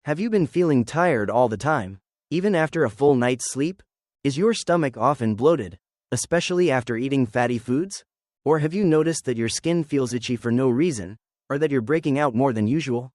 Have you been feeling tired all the time, even after a full night's sleep? Is your stomach often bloated, especially after eating fatty foods? Or have you noticed that your skin feels itchy for no reason, or that you're breaking out more than usual?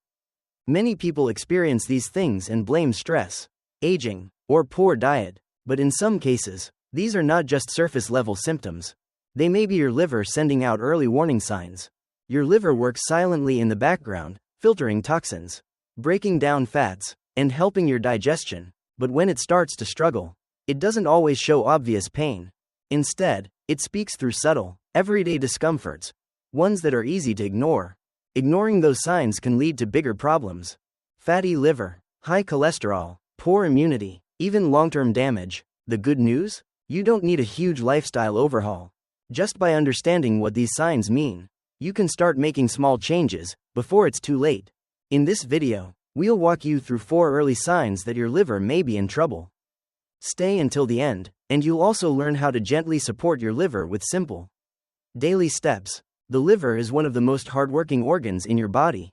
Many people experience these things and blame stress, aging, or poor diet, but in some cases, these are not just surface-level symptoms. They may be your liver sending out early warning signs. Your liver works silently in the background, filtering toxins, breaking down fats, and helping your digestion, but when it starts to struggle, it doesn't always show obvious pain. Instead, it speaks through subtle, everyday discomforts, ones that are easy to ignore. Ignoring those signs can lead to bigger problems. Fatty liver, high cholesterol, poor immunity, even long-term damage. The good news? You don't need a huge lifestyle overhaul. Just by understanding what these signs mean, you can start making small changes before it's too late. In this video, we'll walk you through 4 early signs that your liver may be in trouble. Stay until the end, and you'll also learn how to gently support your liver with simple daily steps. The liver is one of the most hardworking organs in your body.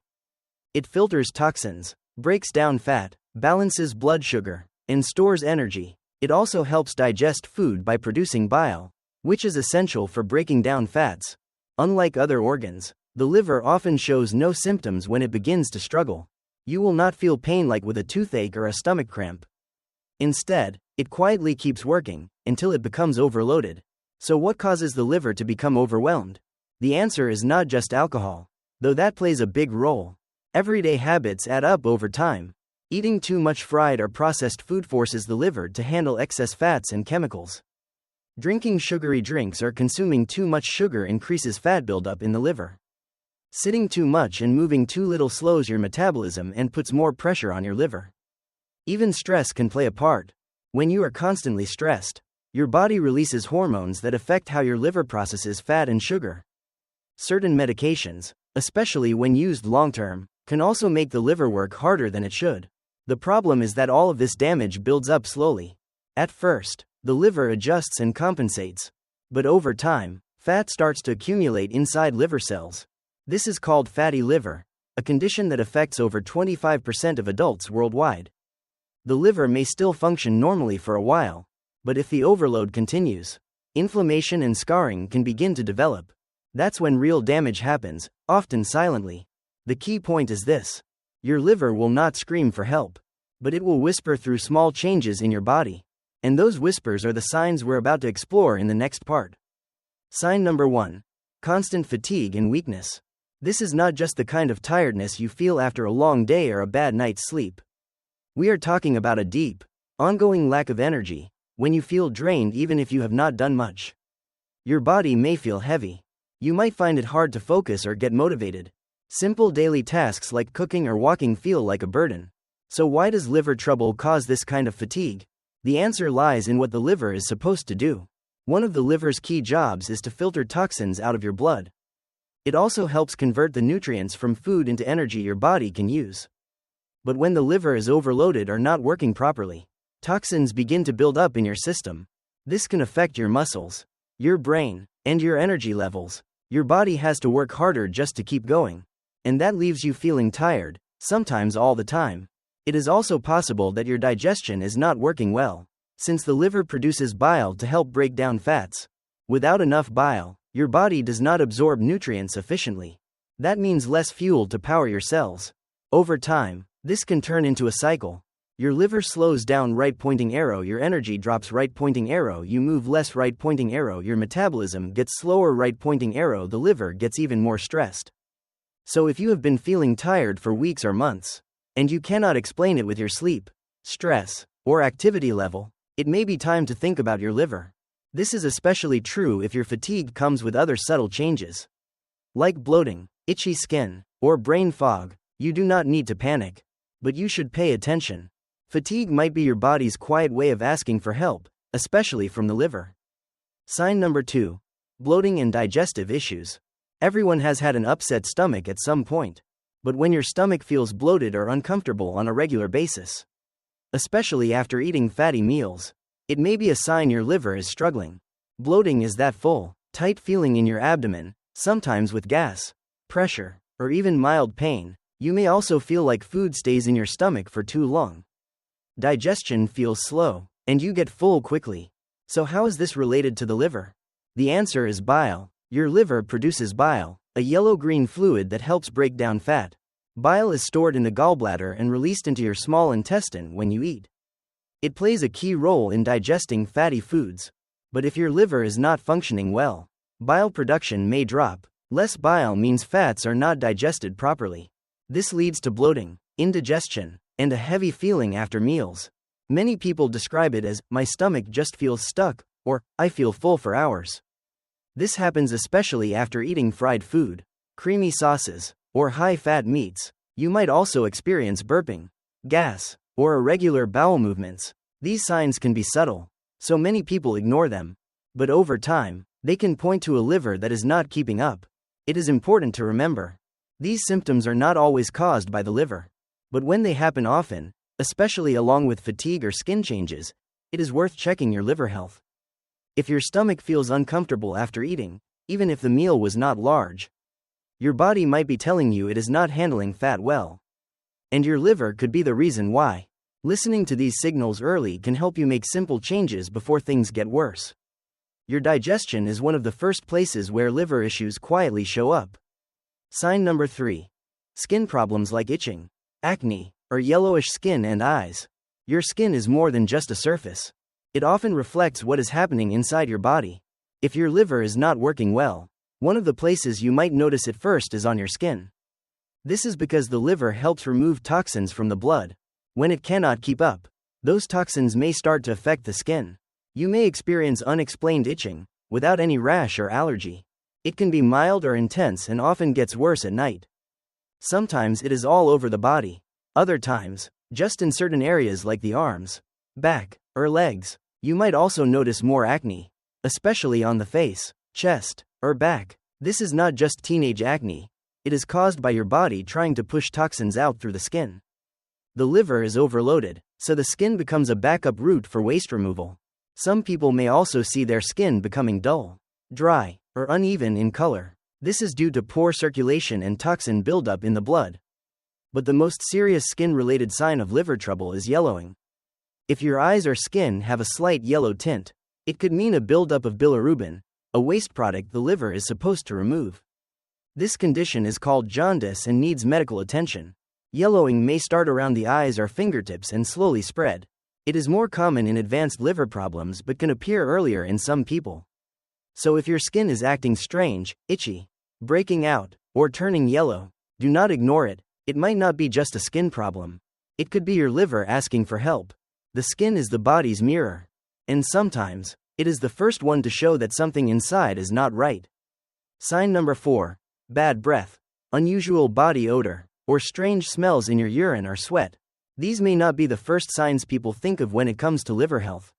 It filters toxins, breaks down fat, balances blood sugar, and stores energy. It also helps digest food by producing bile, which is essential for breaking down fats. Unlike other organs, the liver often shows no symptoms when it begins to struggle. You will not feel pain like with a toothache or a stomach cramp. Instead, it quietly keeps working until it becomes overloaded. So what causes the liver to become overwhelmed? The answer is not just alcohol, though that plays a big role. Everyday habits add up over time. Eating too much fried or processed food forces the liver to handle excess fats and chemicals. Drinking sugary drinks or consuming too much sugar increases fat buildup in the liver. Sitting too much and moving too little slows your metabolism and puts more pressure on your liver. Even stress can play a part. When you are constantly stressed, your body releases hormones that affect how your liver processes fat and sugar. Certain medications, especially when used long-term, can also make the liver work harder than it should. The problem is that all of this damage builds up slowly. At first, the liver adjusts and compensates. But over time, fat starts to accumulate inside liver cells. This is called fatty liver, a condition that affects over 25% of adults worldwide. The liver may still function normally for a while, but if the overload continues, inflammation and scarring can begin to develop. That's when real damage happens, often silently. The key point is this: your liver will not scream for help, but it will whisper through small changes in your body. And those whispers are the signs we're about to explore in the next part. Sign number 1. Constant fatigue and weakness. This is not just the kind of tiredness you feel after a long day or a bad night's sleep. We are talking about a deep, ongoing lack of energy, when you feel drained even if you have not done much. Your body may feel heavy. You might find it hard to focus or get motivated. Simple daily tasks like cooking or walking feel like a burden. So why does liver trouble cause this kind of fatigue? The answer lies in what the liver is supposed to do. One of the liver's key jobs is to filter toxins out of your blood. It also helps convert the nutrients from food into energy your body can use. But when the liver is overloaded or not working properly, toxins begin to build up in your system. This can affect your muscles, your brain, and your energy levels. Your body has to work harder just to keep going. And that leaves you feeling tired, sometimes all the time. It is also possible that your digestion is not working well, since the liver produces bile to help break down fats. Without enough bile, your body does not absorb nutrients efficiently. That means less fuel to power your cells. Over time, this can turn into a cycle. Your liver slows down, right pointing arrow, your energy drops, right pointing arrow, you move less, right pointing arrow, your metabolism gets slower, right pointing arrow, the liver gets even more stressed. So if you have been feeling tired for weeks or months, and you cannot explain it with your sleep, stress, or activity level, it may be time to think about your liver. This is especially true if your fatigue comes with other subtle changes, like bloating, itchy skin, or brain fog. You do not need to panic, but you should pay attention. Fatigue might be your body's quiet way of asking for help, especially from the liver. Sign number 2. Bloating and digestive issues. Everyone has had an upset stomach at some point. But when your stomach feels bloated or uncomfortable on a regular basis, especially after eating fatty meals, it may be a sign your liver is struggling. Bloating is that full, tight feeling in your abdomen, sometimes with gas, pressure, or even mild pain. You may also feel like food stays in your stomach for too long. Digestion feels slow, and you get full quickly. So how is this related to the liver? The answer is bile. Your liver produces bile, a yellow-green fluid that helps break down fat. Bile is stored in the gallbladder and released into your small intestine when you eat. It plays a key role in digesting fatty foods. But if your liver is not functioning well, bile production may drop. Less bile means fats are not digested properly. This leads to bloating, indigestion, and a heavy feeling after meals. Many people describe it as, "My stomach just feels stuck," or, "I feel full for hours." This happens especially after eating fried food, creamy sauces, or high-fat meats. You might also experience burping, gas, or irregular bowel movements. These signs can be subtle, so many people ignore them. But over time, they can point to a liver that is not keeping up. It is important to remember, these symptoms are not always caused by the liver. But when they happen often, especially along with fatigue or skin changes, it is worth checking your liver health. If your stomach feels uncomfortable after eating, even if the meal was not large, your body might be telling you it is not handling fat well. And your liver could be the reason why. Listening to these signals early can help you make simple changes before things get worse. Your digestion is one of the first places where liver issues quietly show up. Sign number 3. Skin problems like itching, acne, or yellowish skin and eyes. Your skin is more than just a surface. It often reflects what is happening inside your body. If your liver is not working well, one of the places you might notice it first is on your skin. This is because the liver helps remove toxins from the blood. When it cannot keep up, those toxins may start to affect the skin. You may experience unexplained itching, without any rash or allergy. It can be mild or intense and often gets worse at night. Sometimes it is all over the body. Other times, just in certain areas like the arms, back, or legs. You might also notice more acne, especially on the face, chest, or back. This is not just teenage acne. It is caused by your body trying to push toxins out through the skin. The liver is overloaded, so the skin becomes a backup route for waste removal. Some people may also see their skin becoming dull, dry, or uneven in color. This is due to poor circulation and toxin buildup in the blood. But the most serious skin-related sign of liver trouble is yellowing. If your eyes or skin have a slight yellow tint, it could mean a buildup of bilirubin, a waste product the liver is supposed to remove. This condition is called jaundice and needs medical attention. Yellowing may start around the eyes or fingertips and slowly spread. It is more common in advanced liver problems but can appear earlier in some people. So if your skin is acting strange, itchy, breaking out, or turning yellow, do not ignore it. It might not be just a skin problem. It could be your liver asking for help. The skin is the body's mirror. And sometimes, it is the first one to show that something inside is not right. Sign number 4. Bad breath, unusual body odor, or strange smells in your urine or sweat. These may not be the first signs people think of when it comes to liver health.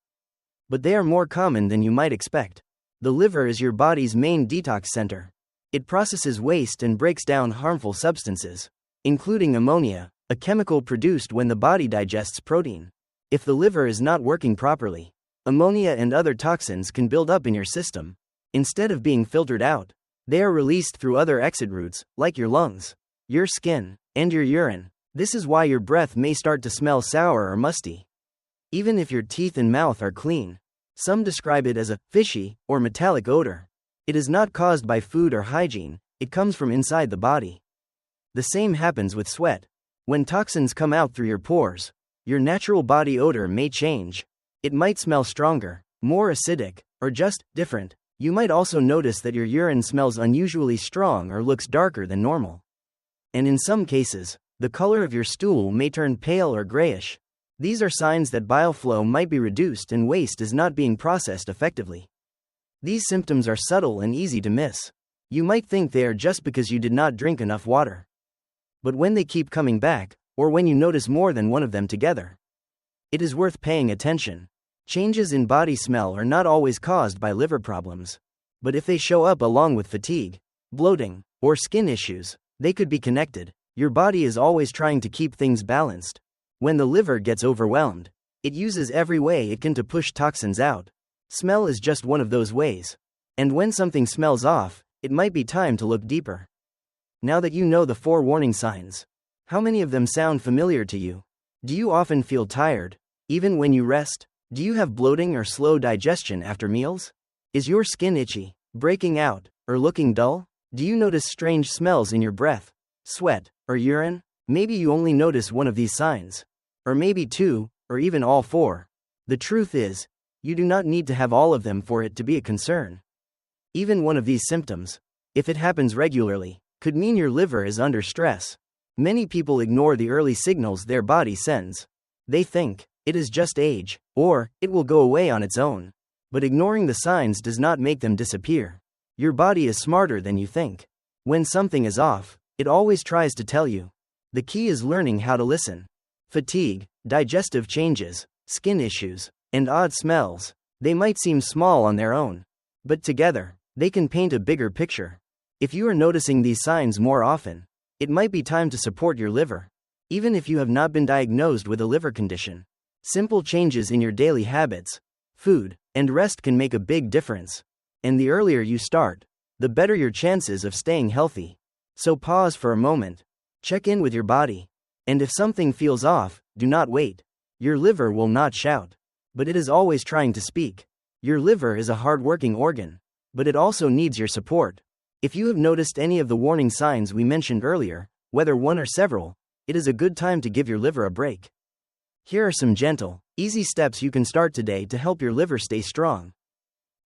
But they are more common than you might expect. The liver is your body's main detox center. It processes waste and breaks down harmful substances, including ammonia, a chemical produced when the body digests protein. If the liver is not working properly, ammonia and other toxins can build up in your system. Instead of being filtered out, they are released through other exit routes, like your lungs, your skin, and your urine. This is why your breath may start to smell sour or musty. Even if your teeth and mouth are clean, some describe it as a fishy or metallic odor. It is not caused by food or hygiene, it comes from inside the body. The same happens with sweat. When toxins come out through your pores, your natural body odor may change. It might smell stronger, more acidic, or just different. You might also notice that your urine smells unusually strong or looks darker than normal. And in some cases, the color of your stool may turn pale or grayish. These are signs that bile flow might be reduced and waste is not being processed effectively. These symptoms are subtle and easy to miss. You might think they are just because you did not drink enough water. But when they keep coming back, or when you notice more than one of them together, it is worth paying attention. Changes in body smell are not always caused by liver problems. But if they show up along with fatigue, bloating, or skin issues, they could be connected. Your body is always trying to keep things balanced. When the liver gets overwhelmed, it uses every way it can to push toxins out. Smell is just one of those ways. And when something smells off, it might be time to look deeper. Now that you know the 4 warning signs, How many of them sound familiar to you? Do you often feel tired, even when you rest? Do you have bloating or slow digestion after meals? Is your skin itchy, breaking out, or looking dull? Do you notice strange smells in your breath, sweat, or urine? Maybe you only notice one of these signs. Or maybe two, or even all four. The truth is, you do not need to have all of them for it to be a concern. Even one of these symptoms, if it happens regularly, could mean your liver is under stress. Many people ignore the early signals their body sends. They think, it is just age, or, it will go away on its own. But ignoring the signs does not make them disappear. Your body is smarter than you think. When something is off, it always tries to tell you. The key is learning how to listen. Fatigue, digestive changes, skin issues, and odd smells, they might seem small on their own. But together, they can paint a bigger picture. If you are noticing these signs more often, it might be time to support your liver. Even if you have not been diagnosed with a liver condition, simple changes in your daily habits, food, and rest can make a big difference. And the earlier you start, the better your chances of staying healthy. So pause for a moment. Check in with your body. And if something feels off, do not wait. Your liver will not shout, but it is always trying to speak. Your liver is a hard-working organ, but it also needs your support. If you have noticed any of the warning signs we mentioned earlier, whether one or several, it is a good time to give your liver a break. Here are some gentle, easy steps you can start today to help your liver stay strong.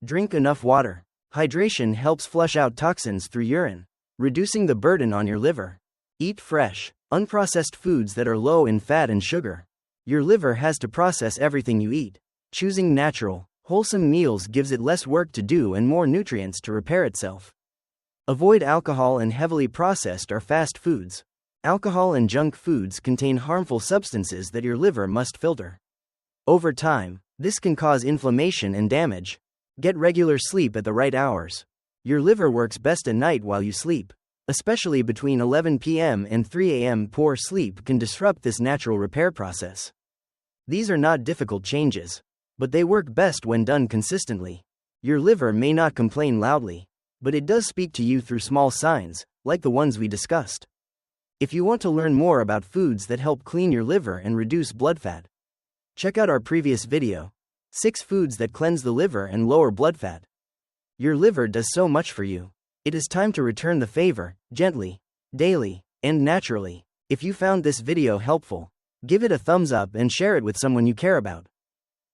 Drink enough water. Hydration helps flush out toxins through urine, reducing the burden on your liver. Eat fresh, unprocessed foods that are low in fat and sugar. Your liver has to process everything you eat. Choosing natural, wholesome meals gives it less work to do and more nutrients to repair itself. Avoid alcohol and heavily processed or fast foods. Alcohol and junk foods contain harmful substances that your liver must filter. Over time, this can cause inflammation and damage. Get regular sleep at the right hours. Your liver works best at night while you sleep. Especially between 11 p.m. and 3 a.m. Poor sleep can disrupt this natural repair process. These are not difficult changes, but they work best when done consistently. Your liver may not complain loudly, but it does speak to you through small signs, like the ones we discussed. If you want to learn more about foods that help clean your liver and reduce blood fat, check out our previous video, 6 foods that cleanse the liver and lower blood fat. Your liver does so much for you. It is time to return the favor, gently, daily, and naturally. If you found this video helpful, give it a thumbs up and share it with someone you care about.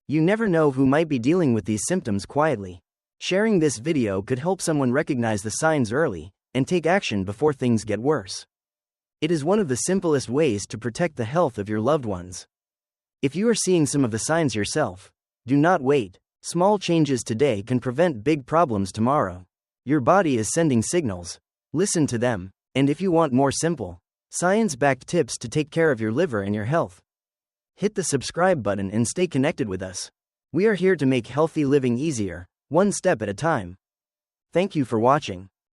You never know who might be dealing with these symptoms quietly. Sharing this video could help someone recognize the signs early and take action before things get worse. It is one of the simplest ways to protect the health of your loved ones. If you are seeing some of the signs yourself, do not wait. Small changes today can prevent big problems tomorrow. Your body is sending signals. Listen to them. And if you want more simple, science-backed tips to take care of your liver and your health, hit the subscribe button and stay connected with us. We are here to make healthy living easier, one step at a time. Thank you for watching.